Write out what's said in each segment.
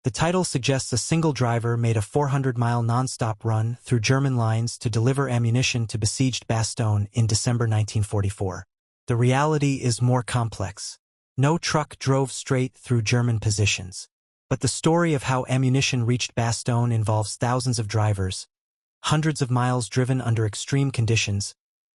The title suggests a single driver made a 400-mile non-stop run through German lines to deliver ammunition to besieged Bastogne in December 1944. The reality is more complex. No truck drove straight through German positions. But the story of how ammunition reached Bastogne involves thousands of drivers, hundreds of miles driven under extreme conditions,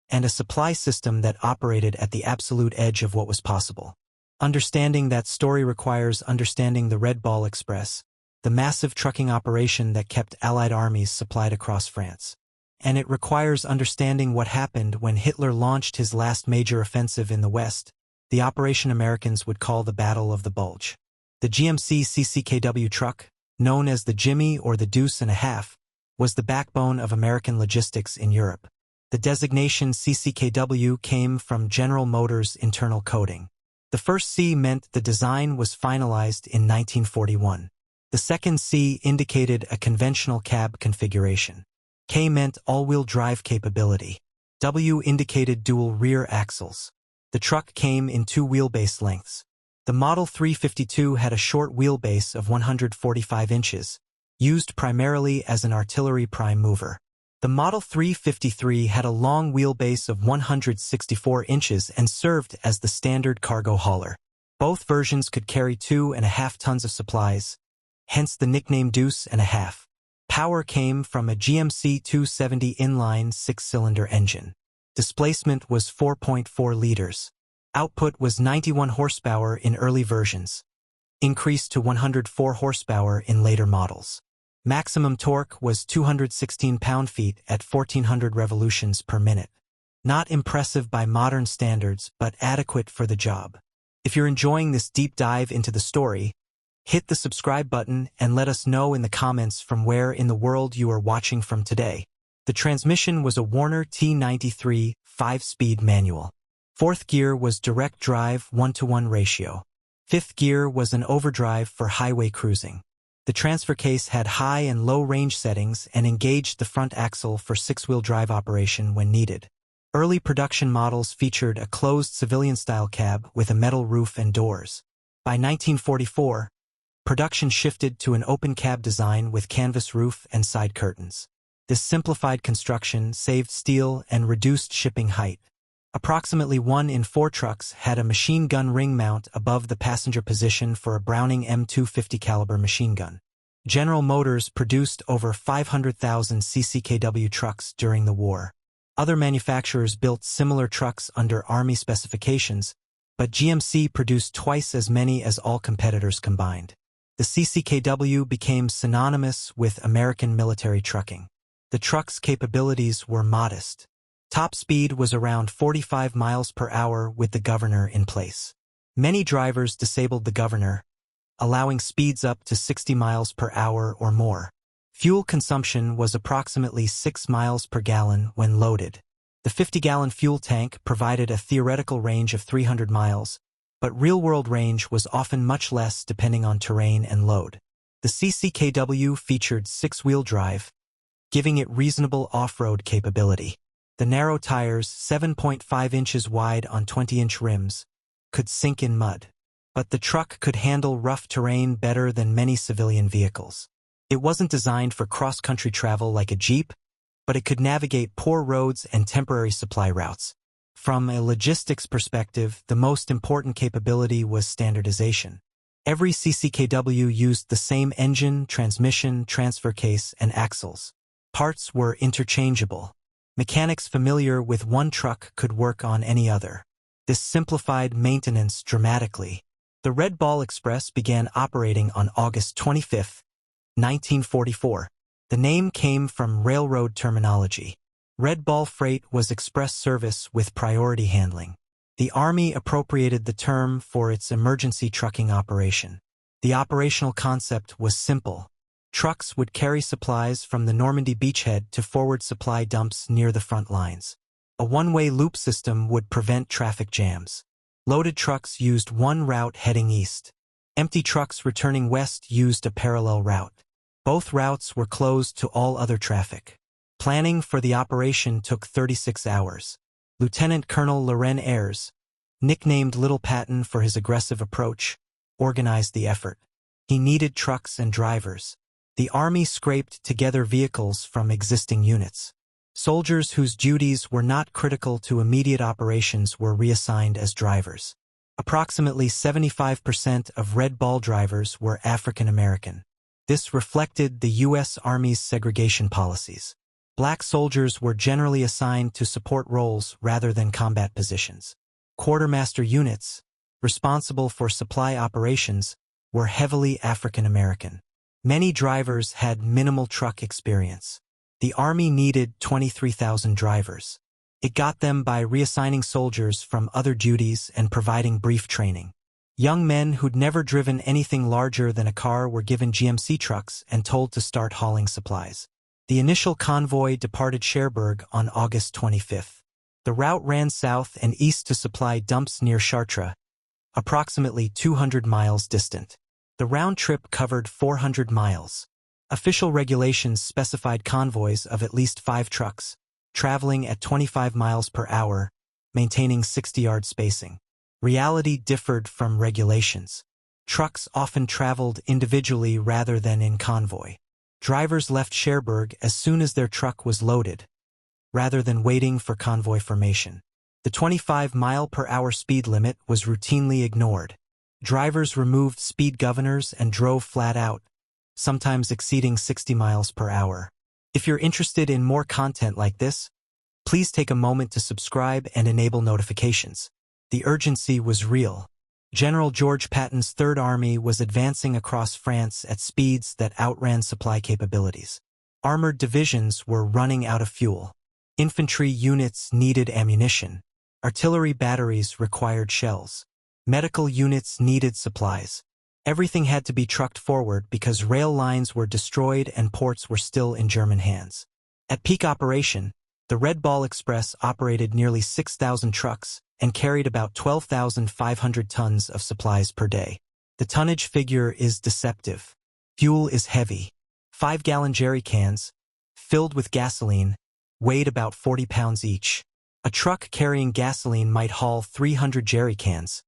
and a supply system that operated at the absolute edge of what was possible. Understanding that story requires understanding the Red Ball Express, the massive trucking operation that kept Allied armies supplied across France. And it requires understanding what happened when Hitler launched his last major offensive in the West, the operation Americans would call the Battle of the Bulge. The GMC CCKW truck, known as the Jimmy or the Deuce and a half, was the backbone of American logistics in Europe. The designation CCKW came from General Motors' internal coding. The first C meant the design was finalized in 1941. The second C indicated a conventional cab configuration. K meant all-wheel drive capability. W indicated dual rear axles. The truck came in two wheelbase lengths. The Model 352 had a short wheelbase of 145 inches, used primarily as an artillery prime mover. The Model 353 had a long wheelbase of 164 inches and served as the standard cargo hauler. Both versions could carry 2.5 tons of supplies, hence the nickname Deuce and a half. Power came from a GMC 270 inline six-cylinder engine. Displacement was 4.4 liters. Output was 91 horsepower in early versions, increased to 104 horsepower in later models. Maximum torque was 216 pound-feet at 1,400 revolutions per minute. Not impressive by modern standards, but adequate for the job. If you're enjoying this deep dive into the story, hit the subscribe button and let us know in the comments from where in the world you are watching from today. The transmission was a Warner T93 5-speed manual. Fourth gear was direct drive 1-to-1 ratio. Fifth gear was an overdrive for highway cruising. The transfer case had high and low range settings and engaged the front axle for six-wheel drive operation when needed. Early production models featured a closed civilian-style cab with a metal roof and doors. By 1944, production shifted to an open cab design with canvas roof and side curtains. This simplified construction saved steel and reduced shipping height. Approximately 1 in 4 trucks had a machine gun ring mount above the passenger position for a Browning M250 caliber machine gun. General Motors produced over 500,000 CCKW trucks during the war. Other manufacturers built similar trucks under Army specifications, but GMC produced twice as many as all competitors combined. The CCKW became synonymous with American military trucking. The truck's capabilities were modest. Top speed was around 45 miles per hour with the governor in place. Many drivers disabled the governor, allowing speeds up to 60 miles per hour or more. Fuel consumption was approximately 6 miles per gallon when loaded. The 50-gallon fuel tank provided a theoretical range of 300 miles, but real-world range was often much less depending on terrain and load. The CCKW featured 6-wheel drive, giving it reasonable off-road capability. The narrow tires, 7.5 inches wide on 20-inch rims, could sink in mud. But the truck could handle rough terrain better than many civilian vehicles. It wasn't designed for cross-country travel like a Jeep, but it could navigate poor roads and temporary supply routes. From a logistics perspective, the most important capability was standardization. Every CCKW used the same engine, transmission, transfer case, and axles. Parts were interchangeable. Mechanics familiar with one truck could work on any other. This simplified maintenance dramatically. The Red Ball Express began operating on August 25, 1944. The name came from railroad terminology. Red Ball freight was express service with priority handling. The Army appropriated the term for its emergency trucking operation. The operational concept was simple. Trucks would carry supplies from the Normandy beachhead to forward supply dumps near the front lines. A one-way loop system would prevent traffic jams. Loaded trucks used one route heading east. Empty trucks returning west used a parallel route. Both routes were closed to all other traffic. Planning for the operation took 36 hours. Lieutenant Colonel Loren Ayres, nicknamed Little Patton for his aggressive approach, organized the effort. He needed trucks and drivers. The Army scraped together vehicles from existing units. Soldiers whose duties were not critical to immediate operations were reassigned as drivers. Approximately 75% of Red Ball drivers were African American. This reflected the U.S. Army's segregation policies. Black soldiers were generally assigned to support roles rather than combat positions. Quartermaster units, responsible for supply operations, were heavily African American. Many drivers had minimal truck experience. The Army needed 23,000 drivers. It got them by reassigning soldiers from other duties and providing brief training. Young men who'd never driven anything larger than a car were given GMC trucks and told to start hauling supplies. The initial convoy departed Cherbourg on August 25th. The route ran south and east to supply dumps near Chartres, approximately 200 miles distant. The round trip covered 400 miles. Official regulations specified convoys of at least 5 trucks, traveling at 25 miles per hour, maintaining 60-yard spacing. Reality differed from regulations. Trucks often traveled individually rather than in convoy. Drivers left Cherbourg as soon as their truck was loaded, rather than waiting for convoy formation. The 25-mile-per-hour speed limit was routinely ignored. Drivers removed speed governors and drove flat out, sometimes exceeding 60 miles per hour. If you're interested in more content like this, please take a moment to subscribe and enable notifications. The urgency was real. General George Patton's Third Army was advancing across France at speeds that outran supply capabilities. Armored divisions were running out of fuel. Infantry units needed ammunition. Artillery batteries required shells. Medical units needed supplies. Everything had to be trucked forward because rail lines were destroyed and ports were still in German hands. At peak operation, the Red Ball Express operated nearly 6,000 trucks and carried about 12,500 tons of supplies per day. The tonnage figure is deceptive. Fuel is heavy. 5-gallon jerry cans, filled with gasoline, weighed about 40 pounds each. A truck carrying gasoline might haul 300 jerry cans,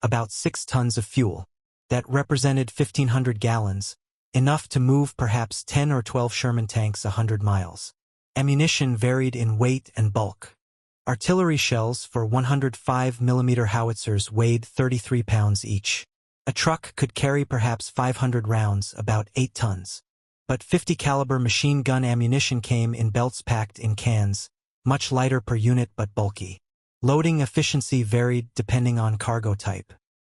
about 6 tons of fuel. That represented 1,500 gallons, enough to move perhaps 10 or 12 Sherman tanks 100 miles. Ammunition varied in weight and bulk. Artillery shells for 105mm howitzers weighed 33 pounds each. A truck could carry perhaps 500 rounds, about 8 tons. But 50-caliber machine gun ammunition came in belts packed in cans, much lighter per unit but bulky. Loading efficiency varied depending on cargo type.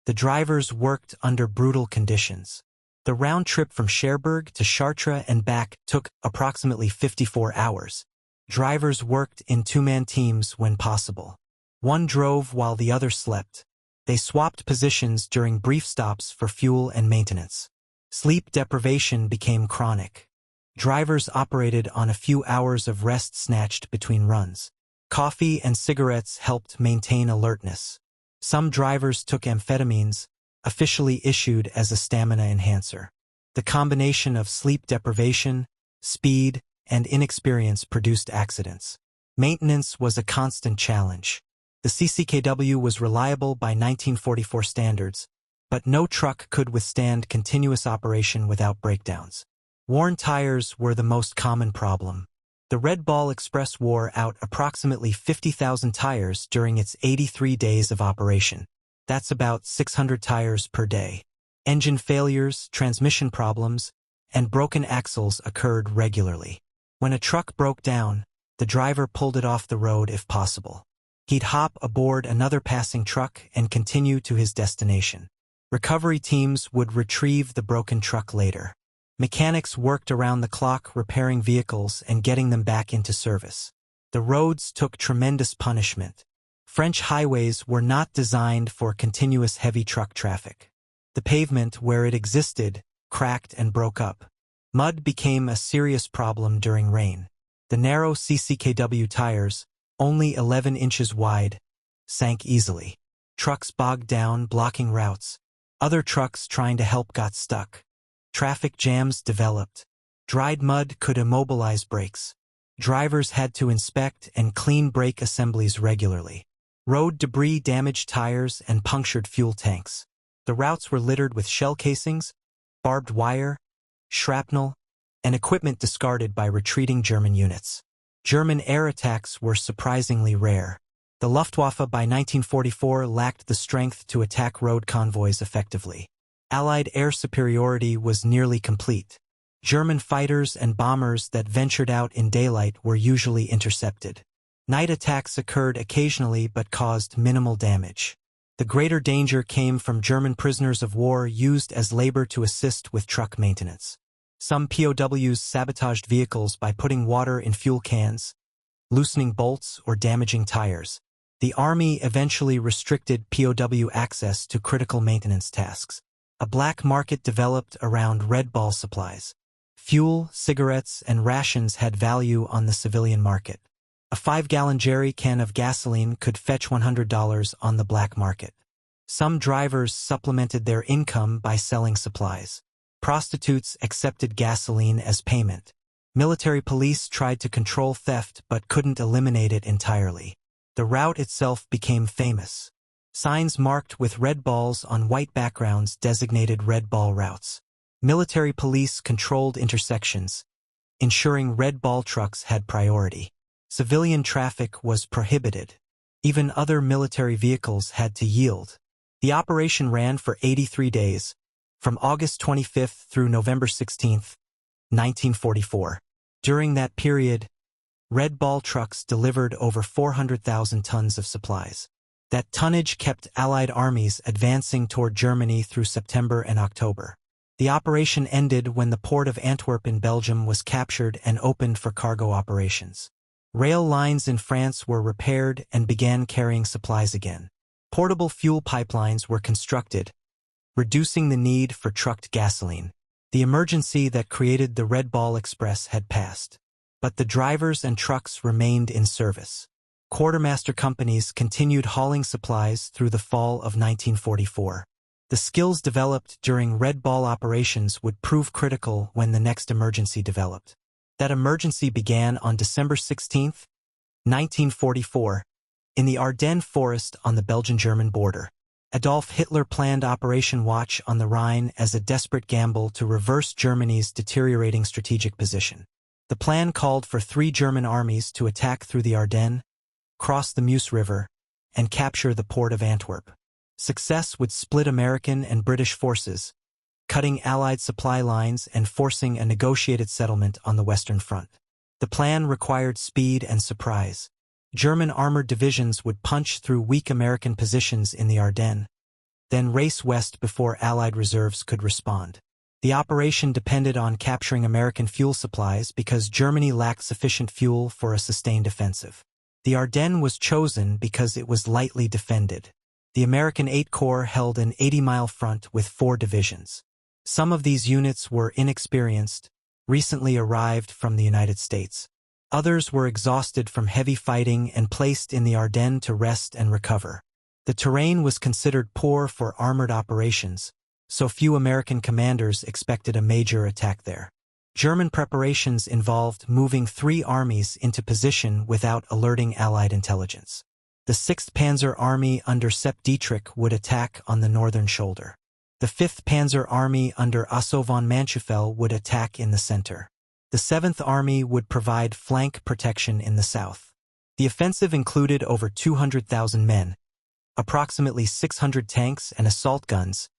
The drivers worked under brutal conditions. The round trip from Cherbourg to Chartres and back took approximately 54 hours. Drivers worked in 2-man teams when possible. One drove while the other slept. They swapped positions during brief stops for fuel and maintenance. Sleep deprivation became chronic. Drivers operated on a few hours of rest snatched between runs. Coffee and cigarettes helped maintain alertness. Some drivers took amphetamines, officially issued as a stamina enhancer. The combination of sleep deprivation, speed, and inexperience produced accidents. Maintenance was a constant challenge. The CCKW was reliable by 1944 standards, but no truck could withstand continuous operation without breakdowns. Worn tires were the most common problem. The Red Ball Express wore out approximately 50,000 tires during its 83 days of operation. That's about 600 tires per day. Engine failures, transmission problems, and broken axles occurred regularly. When a truck broke down, the driver pulled it off the road if possible. He'd hop aboard another passing truck and continue to his destination. Recovery teams would retrieve the broken truck later. Mechanics worked around the clock repairing vehicles and getting them back into service. The roads took tremendous punishment. French highways were not designed for continuous heavy truck traffic. The pavement, where it existed, cracked and broke up. Mud became a serious problem during rain. The narrow CCKW tires, only 11 inches wide, sank easily. Trucks bogged down, blocking routes. Other trucks trying to help got stuck. Traffic jams developed. Dried mud could immobilize brakes. Drivers had to inspect and clean brake assemblies regularly. Road debris damaged tires and punctured fuel tanks. The routes were littered with shell casings, barbed wire, shrapnel, and equipment discarded by retreating German units. German air attacks were surprisingly rare. The Luftwaffe by 1944 lacked the strength to attack road convoys effectively. Allied air superiority was nearly complete. German fighters and bombers that ventured out in daylight were usually intercepted. Night attacks occurred occasionally but caused minimal damage. The greater danger came from German prisoners of war used as labor to assist with truck maintenance. Some POWs sabotaged vehicles by putting water in fuel cans, loosening bolts, or damaging tires. The Army eventually restricted POW access to critical maintenance tasks. A black market developed around red ball supplies. Fuel, cigarettes, and rations had value on the civilian market. A 5-gallon jerry can of gasoline could fetch $100 on the black market. Some drivers supplemented their income by selling supplies. Prostitutes accepted gasoline as payment. Military police tried to control theft but couldn't eliminate it entirely. The route itself became famous. Signs marked with red balls on white backgrounds designated red ball routes. Military police controlled intersections, ensuring red ball trucks had priority. Civilian traffic was prohibited. Even other military vehicles had to yield. The operation ran for 83 days, from August 25 through November 16, 1944. During that period, red ball trucks delivered over 400,000 tons of supplies. That tonnage kept Allied armies advancing toward Germany through September and October. The operation ended when the port of Antwerp in Belgium was captured and opened for cargo operations. Rail lines in France were repaired and began carrying supplies again. Portable fuel pipelines were constructed, reducing the need for trucked gasoline. The emergency that created the Red Ball Express had passed. But the drivers and trucks remained in service. Quartermaster companies continued hauling supplies through the fall of 1944. The skills developed during Red Ball operations would prove critical when the next emergency developed. That emergency began on December 16, 1944, in the Ardennes forest on the Belgian-German border. Adolf Hitler planned Operation Watch on the Rhine as a desperate gamble to reverse Germany's deteriorating strategic position. The plan called for 3 German armies to attack through the Ardennes, cross the Meuse River, and capture the port of Antwerp. Success would split American and British forces, cutting Allied supply lines and forcing a negotiated settlement on the Western Front. The plan required speed and surprise. German armored divisions would punch through weak American positions in the Ardennes, then race west before Allied reserves could respond. The operation depended on capturing American fuel supplies because Germany lacked sufficient fuel for a sustained offensive. The Ardennes was chosen because it was lightly defended. The American 8th Corps held an 80-mile front with 4 divisions. Some of these units were inexperienced, recently arrived from the United States. Others were exhausted from heavy fighting and placed in the Ardennes to rest and recover. The terrain was considered poor for armored operations, so few American commanders expected a major attack there. German preparations involved moving 3 armies into position without alerting Allied intelligence. The 6th Panzer Army under Sepp Dietrich would attack on the northern shoulder. The 5th Panzer Army under Otto von Manschufel would attack in the center. The 7th Army would provide flank protection in the south. The offensive included over 200,000 men, approximately 600 tanks and assault guns,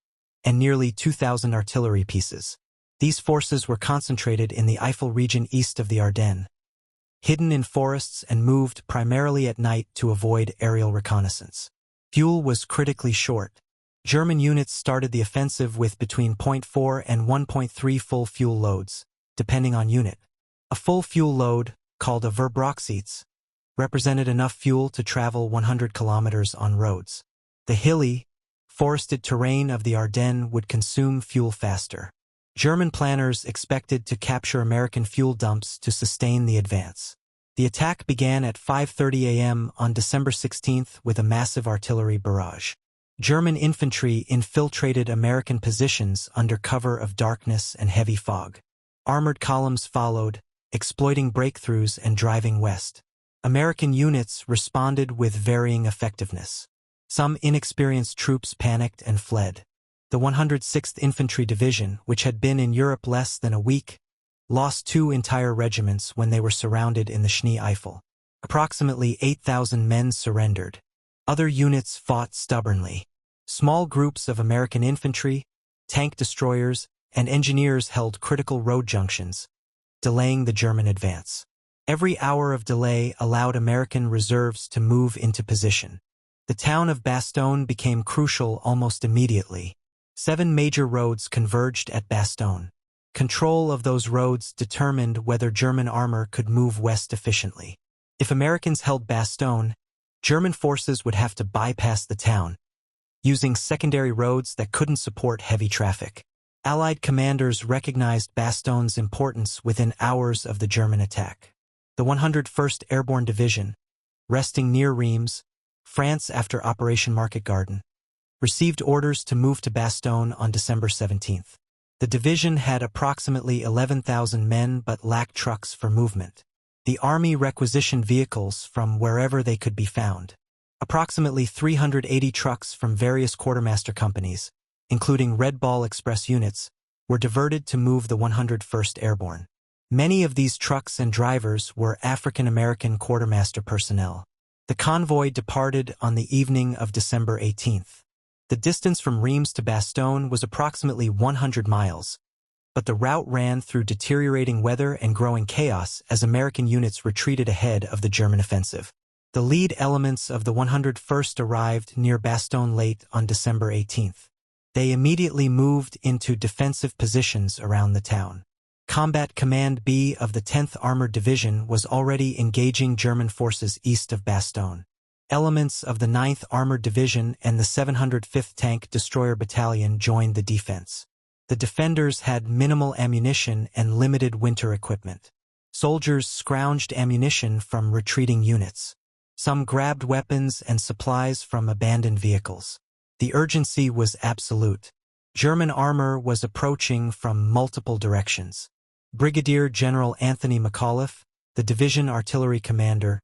and nearly 2,000 artillery pieces. These forces were concentrated in the Eifel region east of the Ardennes, hidden in forests and moved primarily at night to avoid aerial reconnaissance. Fuel was critically short. German units started the offensive with between 0.4 and 1.3 full fuel loads, depending on unit. A full fuel load, called a Verbroxeits, represented enough fuel to travel 100 kilometers on roads. The hilly, forested terrain of the Ardennes would consume fuel faster. German planners expected to capture American fuel dumps to sustain the advance. The attack began at 5:30 a.m. on December 16 with a massive artillery barrage. German infantry infiltrated American positions under cover of darkness and heavy fog. Armored columns followed, exploiting breakthroughs and driving west. American units responded with varying effectiveness. Some inexperienced troops panicked and fled. The 106th Infantry Division, which had been in Europe less than a week, lost 2 entire regiments when they were surrounded in the Schnee Eifel. Approximately 8,000 men surrendered. Other units fought stubbornly. Small groups of American infantry, tank destroyers, and engineers held critical road junctions, delaying the German advance. Every hour of delay allowed American reserves to move into position. The town of Bastogne became crucial almost immediately. 7 major roads converged at Bastogne. Control of those roads determined whether German armor could move west efficiently. If Americans held Bastogne, German forces would have to bypass the town, using secondary roads that couldn't support heavy traffic. Allied commanders recognized Bastogne's importance within hours of the German attack. The 101st Airborne Division, resting near Reims, France after Operation Market Garden, received orders to move to Bastogne on December 17. The division had approximately 11,000 men but lacked trucks for movement. The army requisitioned vehicles from wherever they could be found. Approximately 380 trucks from various quartermaster companies, including Red Ball Express units, were diverted to move the 101st Airborne. Many of these trucks and drivers were African-American quartermaster personnel. The convoy departed on the evening of December 18th. The distance from Reims to Bastogne was approximately 100 miles, but the route ran through deteriorating weather and growing chaos as American units retreated ahead of the German offensive. The lead elements of the 101st arrived near Bastogne late on December 18th. They immediately moved into defensive positions around the town. Combat Command B of the 10th Armored Division was already engaging German forces east of Bastogne. Elements of the 9th Armored Division and the 705th Tank Destroyer Battalion joined the defense. The defenders had minimal ammunition and limited winter equipment. Soldiers scrounged ammunition from retreating units. Some grabbed weapons and supplies from abandoned vehicles. The urgency was absolute. German armor was approaching from multiple directions. Brigadier General Anthony McAuliffe, the division artillery commander,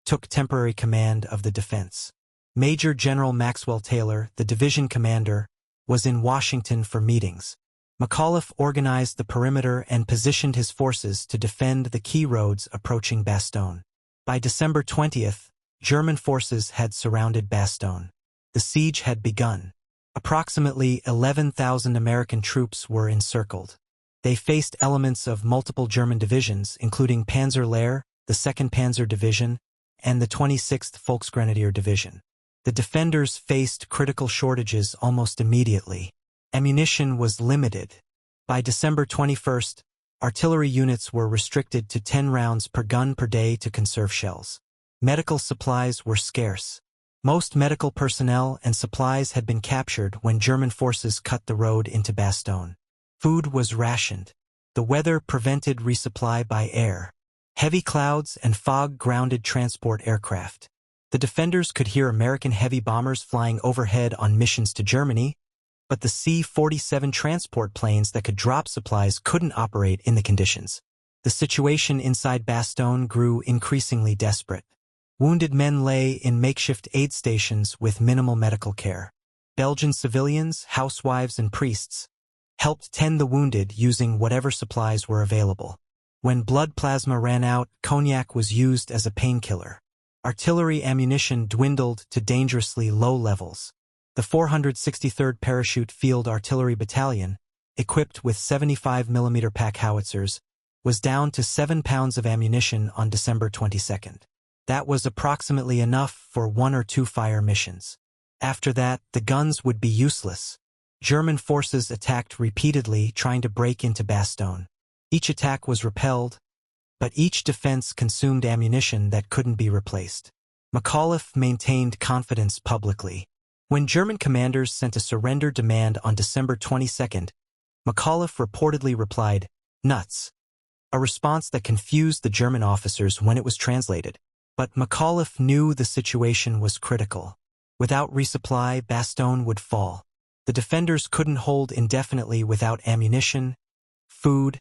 took temporary command of the defense. Major General Maxwell Taylor, the division commander, was in Washington for meetings. McAuliffe organized the perimeter and positioned his forces to defend the key roads approaching Bastogne. By December 20th, German forces had surrounded Bastogne. The siege had begun. Approximately 11,000 American troops were encircled. They faced elements of multiple German divisions, including Panzer Lehr, the 2nd Panzer Division, and the 26th Volksgrenadier Division. The defenders faced critical shortages almost immediately. Ammunition was limited. By December 21st, artillery units were restricted to 10 rounds per gun per day to conserve shells. Medical supplies were scarce. Most medical personnel and supplies had been captured when German forces cut the road into Bastogne. Food was rationed. The weather prevented resupply by air. Heavy clouds and fog grounded transport aircraft. The defenders could hear American heavy bombers flying overhead on missions to Germany, but the C-47 transport planes that could drop supplies couldn't operate in the conditions. The situation inside Bastogne grew increasingly desperate. Wounded men lay in makeshift aid stations with minimal medical care. Belgian civilians, housewives, and priests helped tend the wounded using whatever supplies were available. When blood plasma ran out, cognac was used as a painkiller. Artillery ammunition dwindled to dangerously low levels. The 463rd Parachute Field Artillery Battalion, equipped with 75mm pack howitzers, was down to 7 pounds of ammunition on December 22nd. That was approximately enough for 1 or 2 fire missions. After that, the guns would be useless. German forces attacked repeatedly, trying to break into Bastogne. Each attack was repelled, but each defense consumed ammunition that couldn't be replaced. McAuliffe maintained confidence publicly. When German commanders sent a surrender demand on December 22nd, McAuliffe reportedly replied, "Nuts," a response that confused the German officers when it was translated. But McAuliffe knew the situation was critical. Without resupply, Bastogne would fall. The defenders couldn't hold indefinitely without ammunition, food,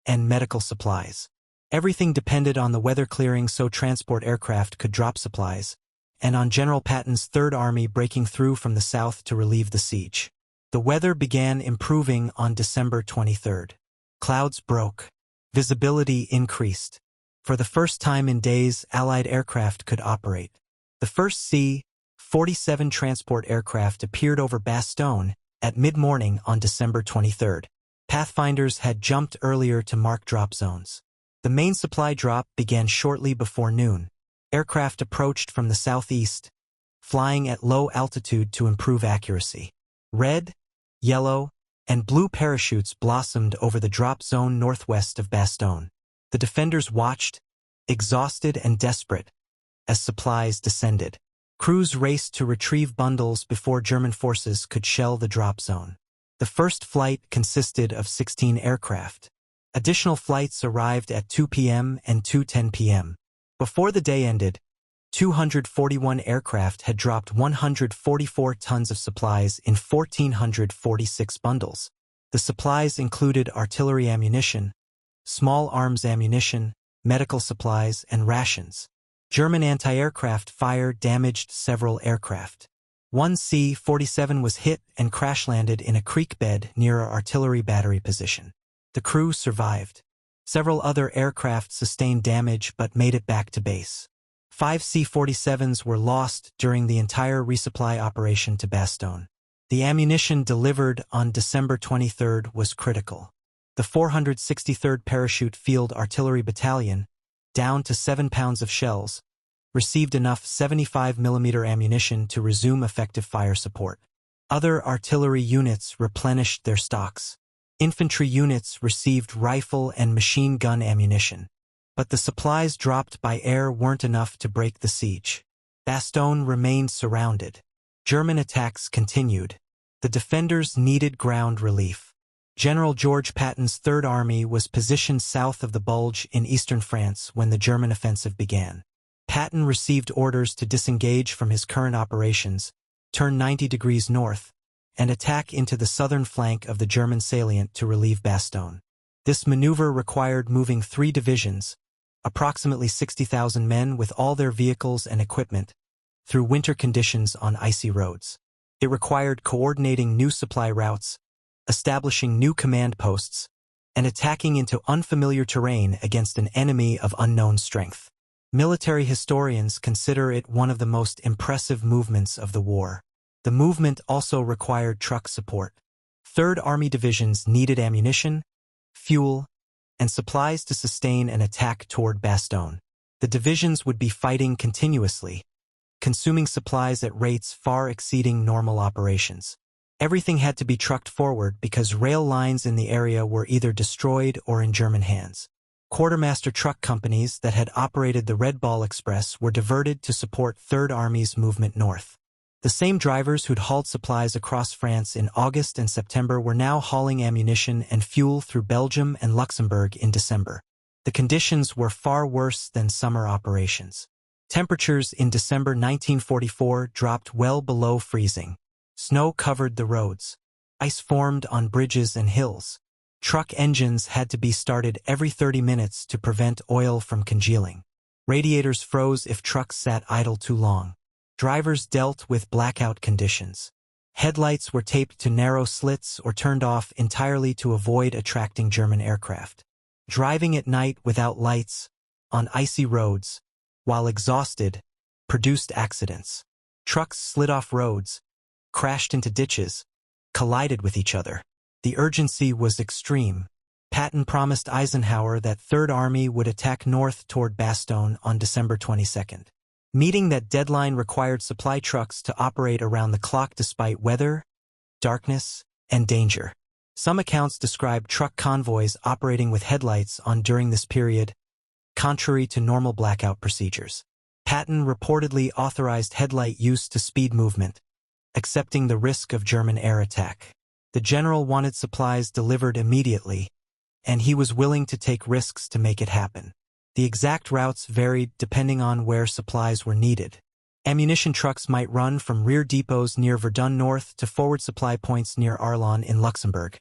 and medical supplies. Everything depended on the weather clearing so transport aircraft could drop supplies, and on General Patton's Third Army breaking through from the south to relieve the siege. The weather began improving on December 23rd. Clouds broke. Visibility increased. For the first time in days, Allied aircraft could operate. The first C-47 transport aircraft appeared over Bastogne at mid-morning on December 23rd. Pathfinders had jumped earlier to mark drop zones. The main supply drop began shortly before noon. Aircraft approached from the southeast, flying at low altitude to improve accuracy. Red, yellow, and blue parachutes blossomed over the drop zone northwest of Bastogne. The defenders watched, exhausted and desperate, as supplies descended. Crews raced to retrieve bundles before German forces could shell the drop zone. The first flight consisted of 16 aircraft. Additional flights arrived at 2 p.m. and 2:10 p.m. Before the day ended, 241 aircraft had dropped 144 tons of supplies in 1,446 bundles. The supplies included artillery ammunition, small arms ammunition, medical supplies, and rations. German anti-aircraft fire damaged several aircraft. One C-47 was hit and crash-landed in a creek bed near an artillery battery position. The crew survived. Several other aircraft sustained damage but made it back to base. 5 C-47s were lost during the entire resupply operation to Bastogne. The ammunition delivered on December 23rd was critical. The 463rd Parachute Field Artillery Battalion, down to 7 pounds of shells, received enough 75mm ammunition to resume effective fire support. Other artillery units replenished their stocks. Infantry units received rifle and machine gun ammunition. But the supplies dropped by air weren't enough to break the siege. Bastogne remained surrounded. German attacks continued. The defenders needed ground relief. General George Patton's Third Army was positioned south of the Bulge in eastern France when the German offensive began. Patton received orders to disengage from his current operations, turn 90 degrees north, and attack into the southern flank of the German salient to relieve Bastogne. This maneuver required moving 3 divisions, approximately 60,000 men with all their vehicles and equipment, through winter conditions on icy roads. It required coordinating new supply routes, establishing new command posts, and attacking into unfamiliar terrain against an enemy of unknown strength. Military historians consider it one of the most impressive movements of the war. The movement also required truck support. Third Army divisions needed ammunition, fuel, and supplies to sustain an attack toward Bastogne. The divisions would be fighting continuously, consuming supplies at rates far exceeding normal operations. Everything had to be trucked forward because rail lines in the area were either destroyed or in German hands. Quartermaster truck companies that had operated the Red Ball Express were diverted to support Third Army's movement north. The same drivers who'd hauled supplies across France in August and September were now hauling ammunition and fuel through Belgium and Luxembourg in December. The conditions were far worse than summer operations. Temperatures in December 1944 dropped well below freezing. Snow covered the roads. Ice formed on bridges and hills. Truck engines had to be started every 30 minutes to prevent oil from congealing. Radiators froze if trucks sat idle too long. Drivers dealt with blackout conditions. Headlights were taped to narrow slits or turned off entirely to avoid attracting German aircraft. Driving at night without lights, on icy roads, while exhausted, produced accidents. Trucks slid off roads, crashed into ditches, collided with each other. The urgency was extreme. Patton promised Eisenhower that Third Army would attack north toward Bastogne on December 22nd. Meeting that deadline required supply trucks to operate around the clock despite weather, darkness, and danger. Some accounts describe truck convoys operating with headlights on during this period, contrary to normal blackout procedures. Patton reportedly authorized headlight use to speed movement, accepting the risk of German air attack. The general wanted supplies delivered immediately, and he was willing to take risks to make it happen. The exact routes varied depending on where supplies were needed. Ammunition trucks might run from rear depots near Verdun north to forward supply points near Arlon in Luxembourg,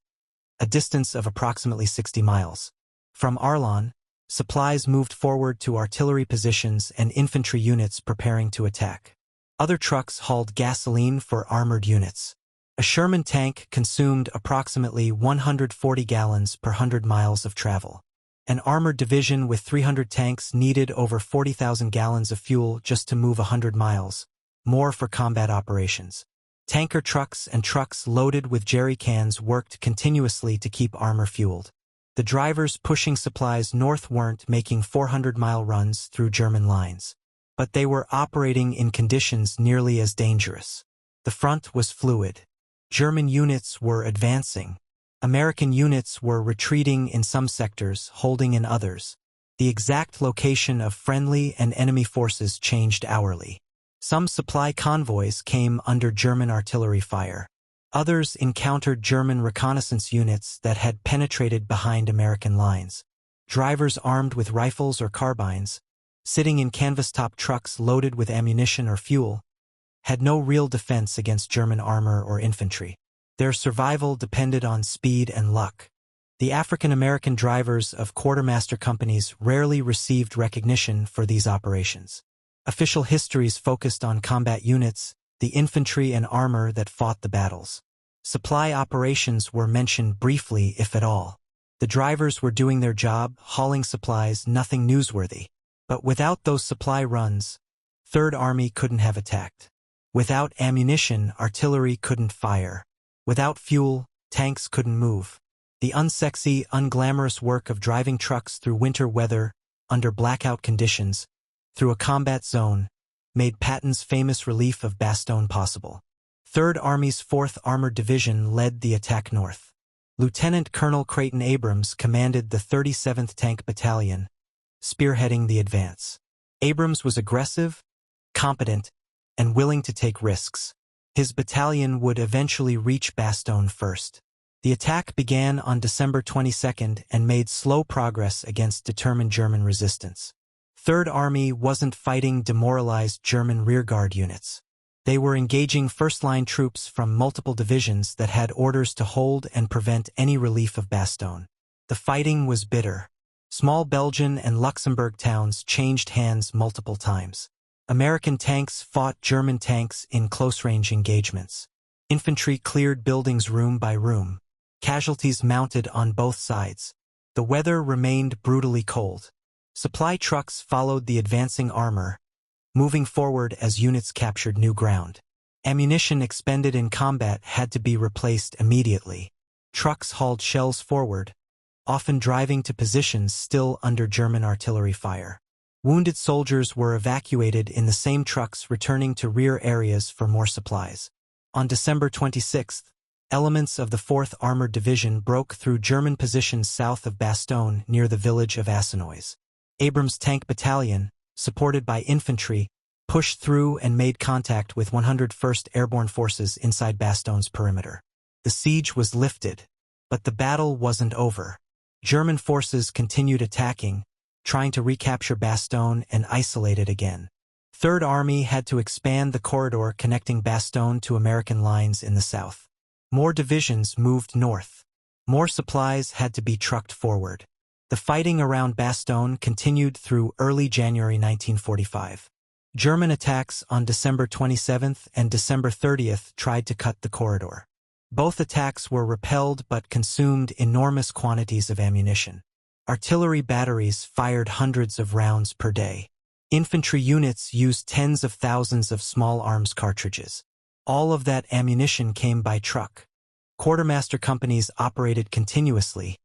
a distance of approximately 60 miles. From Arlon, supplies moved forward to artillery positions and infantry units preparing to attack. Other trucks hauled gasoline for armored units. A Sherman tank consumed approximately 140 gallons per 100 miles of travel. An armored division with 300 tanks needed over 40,000 gallons of fuel just to move 100 miles, more for combat operations. Tanker trucks and trucks loaded with jerry cans worked continuously to keep armor fueled. The drivers pushing supplies north weren't making 400-mile runs through German lines, but they were operating in conditions nearly as dangerous. The front was fluid. German units were advancing. American units were retreating in some sectors, holding in others. The exact location of friendly and enemy forces changed hourly. Some supply convoys came under German artillery fire. Others encountered German reconnaissance units that had penetrated behind American lines. Drivers armed with rifles or carbines, sitting in canvas-top trucks loaded with ammunition or fuel, had no real defense against German armor or infantry. Their survival depended on speed and luck. The African-American drivers of quartermaster companies rarely received recognition for these operations. Official histories focused on combat units, the infantry and armor that fought the battles. Supply operations were mentioned briefly, if at all. The drivers were doing their job, hauling supplies, nothing newsworthy. But without those supply runs, Third Army couldn't have attacked. Without ammunition, artillery couldn't fire. Without fuel, tanks couldn't move. The unsexy, unglamorous work of driving trucks through winter weather, under blackout conditions, through a combat zone, made Patton's famous relief of Bastogne possible. Third Army's 4th Armored Division led the attack north. Lieutenant Colonel Creighton Abrams commanded the 37th Tank Battalion, spearheading the advance. Abrams was aggressive, competent, and willing to take risks. His battalion would eventually reach Bastogne first. The attack began on December 22nd and made slow progress against determined German resistance. Third Army wasn't fighting demoralized German rearguard units. They were engaging first-line troops from multiple divisions that had orders to hold and prevent any relief of Bastogne. The fighting was bitter. Small Belgian and Luxembourg towns changed hands multiple times. American tanks fought German tanks in close-range engagements. Infantry cleared buildings room by room. Casualties mounted on both sides. The weather remained brutally cold. Supply trucks followed the advancing armor, moving forward as units captured new ground. Ammunition expended in combat had to be replaced immediately. Trucks hauled shells forward, often driving to positions still under German artillery fire. Wounded soldiers were evacuated in the same trucks, returning to rear areas for more supplies. On December 26th, elements of the 4th Armored Division broke through German positions south of Bastogne near the village of Assenois. Abrams' Tank Battalion, supported by infantry, pushed through and made contact with 101st Airborne forces inside Bastogne's perimeter. The siege was lifted, but the battle wasn't over. German forces continued attacking, trying to recapture Bastogne and isolate it again. Third Army had to expand the corridor connecting Bastogne to American lines in the south. More divisions moved north. More supplies had to be trucked forward. The fighting around Bastogne continued through early January 1945. German attacks on December 27th and December 30th tried to cut the corridor. Both attacks were repelled but consumed enormous quantities of ammunition. Artillery batteries fired hundreds of rounds per day. Infantry units used tens of thousands of small arms cartridges. All of that ammunition came by truck. Quartermaster companies operated continuously,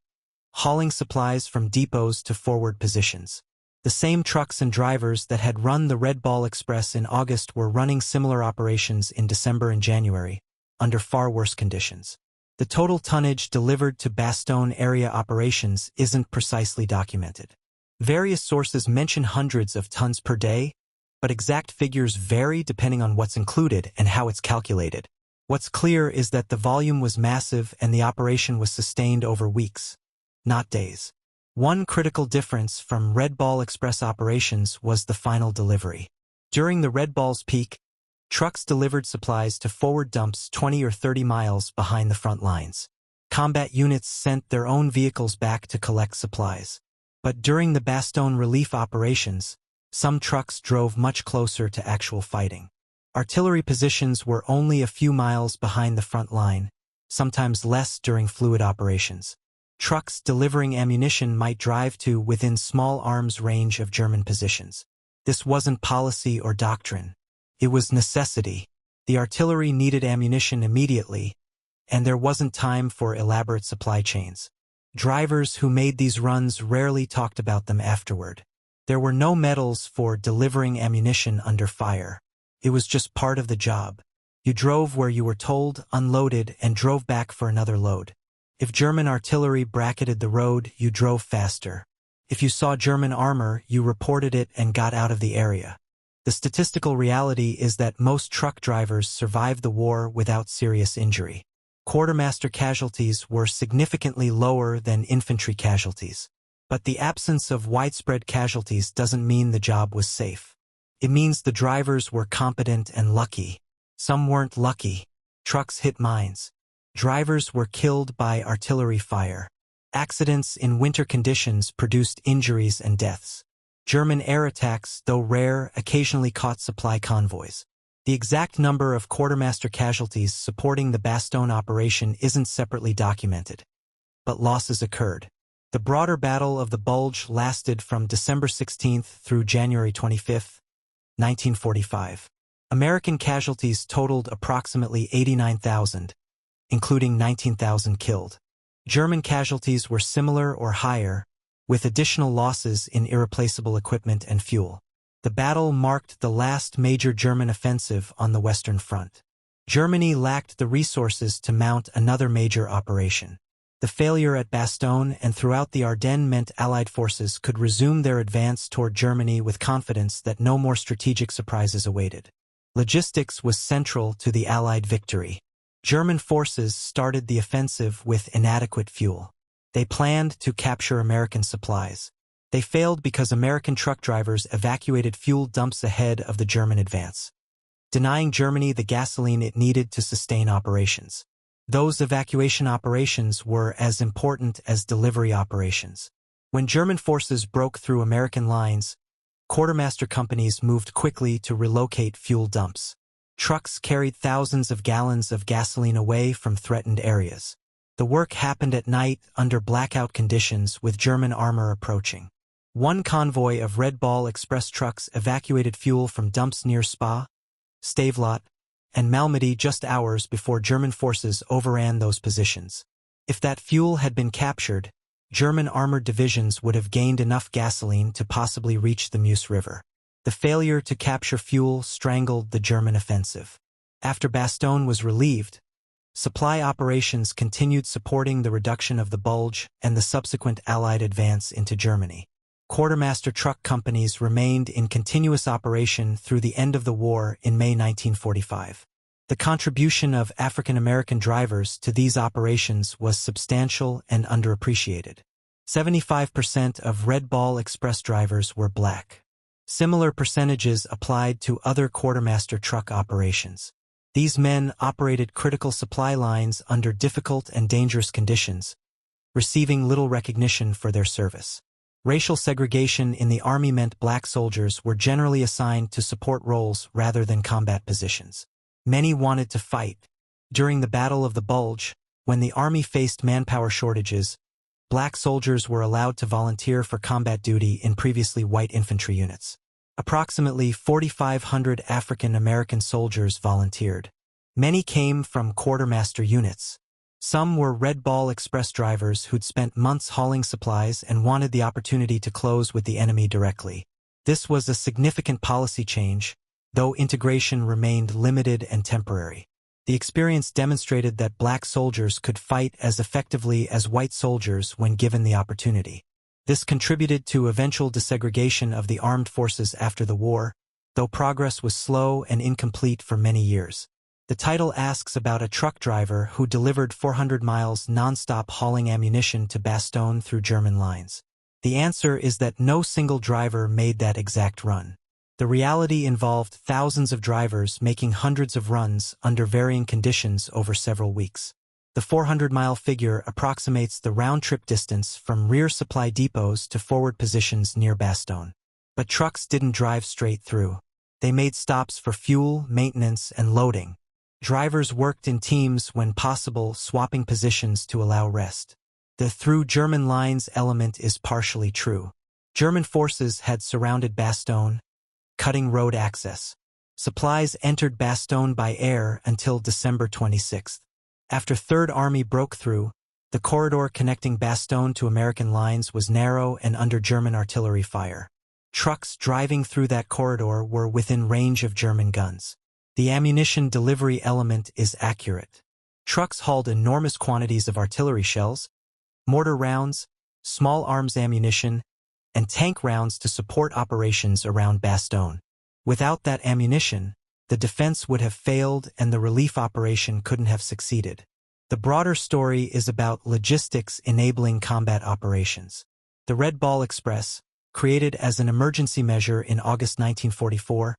hauling supplies from depots to forward positions. The same trucks and drivers that had run the Red Ball Express in August were running similar operations in December and January, under far worse conditions. The total tonnage delivered to Bastogne area operations isn't precisely documented. Various sources mention hundreds of tons per day, but exact figures vary depending on what's included and how it's calculated. What's clear is that the volume was massive and the operation was sustained over weeks, not days. One critical difference from Red Ball Express operations was the final delivery. During the Red Ball's peak, trucks delivered supplies to forward dumps 20 or 30 miles behind the front lines. Combat units sent their own vehicles back to collect supplies. But during the Bastogne relief operations, some trucks drove much closer to actual fighting. Artillery positions were only a few miles behind the front line, sometimes less during fluid operations. Trucks delivering ammunition might drive to within small arms range of German positions. This wasn't policy or doctrine. It was necessity. The artillery needed ammunition immediately, and there wasn't time for elaborate supply chains. Drivers who made these runs rarely talked about them afterward. There were no medals for delivering ammunition under fire. It was just part of the job. You drove where you were told, unloaded, and drove back for another load. If German artillery bracketed the road, you drove faster. If you saw German armor, you reported it and got out of the area. The statistical reality is that most truck drivers survived the war without serious injury. Quartermaster casualties were significantly lower than infantry casualties. But the absence of widespread casualties doesn't mean the job was safe. It means the drivers were competent and lucky. Some weren't lucky. Trucks hit mines. Drivers were killed by artillery fire. Accidents in winter conditions produced injuries and deaths. German air attacks, though rare, occasionally caught supply convoys. The exact number of quartermaster casualties supporting the Bastogne operation isn't separately documented. But losses occurred. The broader Battle of the Bulge lasted from December 16 through January 25, 1945. American casualties totaled approximately 89,000, including 19,000 killed. German casualties were similar or higher, with additional losses in irreplaceable equipment and fuel. The battle marked the last major German offensive on the Western Front. Germany lacked the resources to mount another major operation. The failure at Bastogne and throughout the Ardennes meant Allied forces could resume their advance toward Germany with confidence that no more strategic surprises awaited. Logistics was central to the Allied victory. German forces started the offensive with inadequate fuel. They planned to capture American supplies. They failed because American truck drivers evacuated fuel dumps ahead of the German advance, denying Germany the gasoline it needed to sustain operations. Those evacuation operations were as important as delivery operations. When German forces broke through American lines, quartermaster companies moved quickly to relocate fuel dumps. Trucks carried thousands of gallons of gasoline away from threatened areas. The work happened at night under blackout conditions with German armor approaching. One convoy of Red Ball Express trucks evacuated fuel from dumps near Spa, Stavelot, and Malmedy just hours before German forces overran those positions. If that fuel had been captured, German armored divisions would have gained enough gasoline to possibly reach the Meuse River. The failure to capture fuel strangled the German offensive. After Bastogne was relieved, supply operations continued supporting the reduction of the Bulge and the subsequent Allied advance into Germany. Quartermaster truck companies remained in continuous operation through the end of the war in May 1945. The contribution of African American drivers to these operations was substantial and underappreciated. 75% of Red Ball Express drivers were black. Similar percentages applied to other quartermaster truck operations. These men operated critical supply lines under difficult and dangerous conditions, receiving little recognition for their service. Racial segregation in the Army meant black soldiers were generally assigned to support roles rather than combat positions. Many wanted to fight. During the Battle of the Bulge, when the Army faced manpower shortages, black soldiers were allowed to volunteer for combat duty in previously white infantry units. Approximately 4,500 African American soldiers volunteered. Many came from quartermaster units. Some were Red Ball Express drivers who'd spent months hauling supplies and wanted the opportunity to close with the enemy directly. This was a significant policy change, though integration remained limited and temporary. The experience demonstrated that black soldiers could fight as effectively as white soldiers when given the opportunity. This contributed to eventual desegregation of the armed forces after the war, though progress was slow and incomplete for many years. The title asks about a truck driver who delivered 400 miles non-stop hauling ammunition to Bastogne through German lines. The answer is that no single driver made that exact run. The reality involved thousands of drivers making hundreds of runs under varying conditions over several weeks. The 400-mile figure approximates the round-trip distance from rear supply depots to forward positions near Bastogne. But trucks didn't drive straight through. They made stops for fuel, maintenance, and loading. Drivers worked in teams when possible, swapping positions to allow rest. The "through German lines" element is partially true. German forces had surrounded Bastogne, cutting road access. Supplies entered Bastogne by air until December 26. After Third Army broke through, the corridor connecting Bastogne to American lines was narrow and under German artillery fire. Trucks driving through that corridor were within range of German guns. The ammunition delivery element is accurate. Trucks hauled enormous quantities of artillery shells, mortar rounds, small arms ammunition, and tank rounds to support operations around Bastogne. Without that ammunition, the defense would have failed and the relief operation couldn't have succeeded. The broader story is about logistics enabling combat operations. The Red Ball Express, created as an emergency measure in August 1944,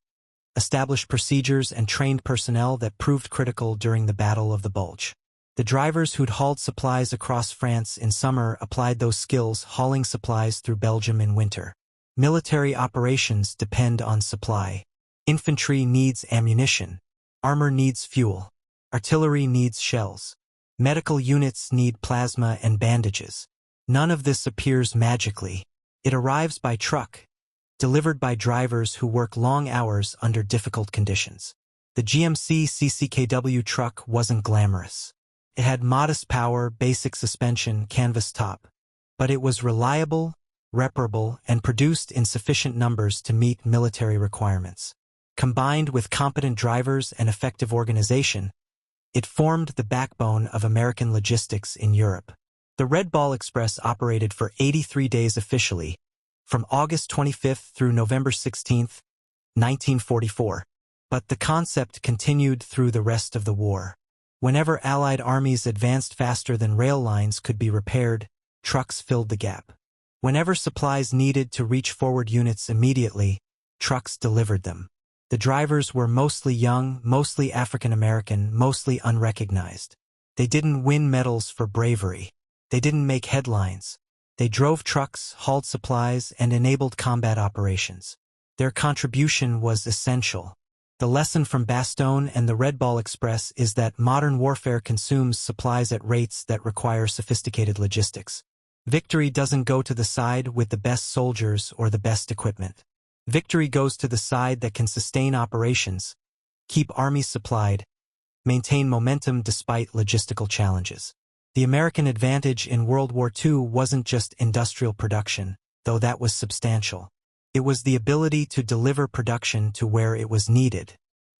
established procedures and trained personnel that proved critical during the Battle of the Bulge. The drivers who'd hauled supplies across France in summer applied those skills hauling supplies through Belgium in winter. Military operations depend on supply. Infantry needs ammunition. Armor needs fuel. Artillery needs shells. Medical units need plasma and bandages. None of this appears magically. It arrives by truck, delivered by drivers who work long hours under difficult conditions. The GMC CCKW truck wasn't glamorous. It had modest power, basic suspension, canvas top. But it was reliable, reparable, and produced in sufficient numbers to meet military requirements. Combined with competent drivers and effective organization, it formed the backbone of American logistics in Europe. The Red Ball Express operated for 83 days officially, from August 25 through November 16, 1944. But the concept continued through the rest of the war. Whenever Allied armies advanced faster than rail lines could be repaired, trucks filled the gap. Whenever supplies needed to reach forward units immediately, trucks delivered them. The drivers were mostly young, mostly African American, mostly unrecognized. They didn't win medals for bravery. They didn't make headlines. They drove trucks, hauled supplies, and enabled combat operations. Their contribution was essential. The lesson from Bastogne and the Red Ball Express is that modern warfare consumes supplies at rates that require sophisticated logistics. Victory doesn't go to the side with the best soldiers or the best equipment. Victory goes to the side that can sustain operations, keep armies supplied, maintain momentum despite logistical challenges. The American advantage in World War II wasn't just industrial production, though that was substantial. It was the ability to deliver production to where it was needed.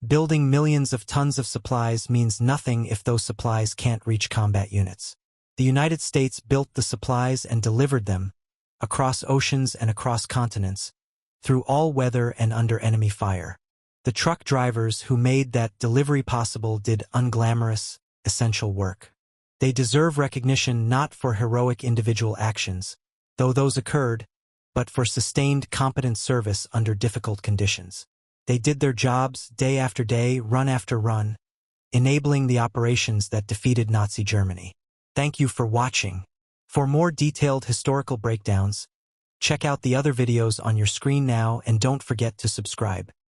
Building millions of tons of supplies means nothing if those supplies can't reach combat units. The United States built the supplies and delivered them, across oceans and across continents, through all weather and under enemy fire. The truck drivers who made that delivery possible did unglamorous, essential work. They deserve recognition not for heroic individual actions, though those occurred, but for sustained competent service under difficult conditions. They did their jobs day after day, run after run, enabling the operations that defeated Nazi Germany. Thank you for watching. For more detailed historical breakdowns, check out the other videos on your screen now and don't forget to subscribe.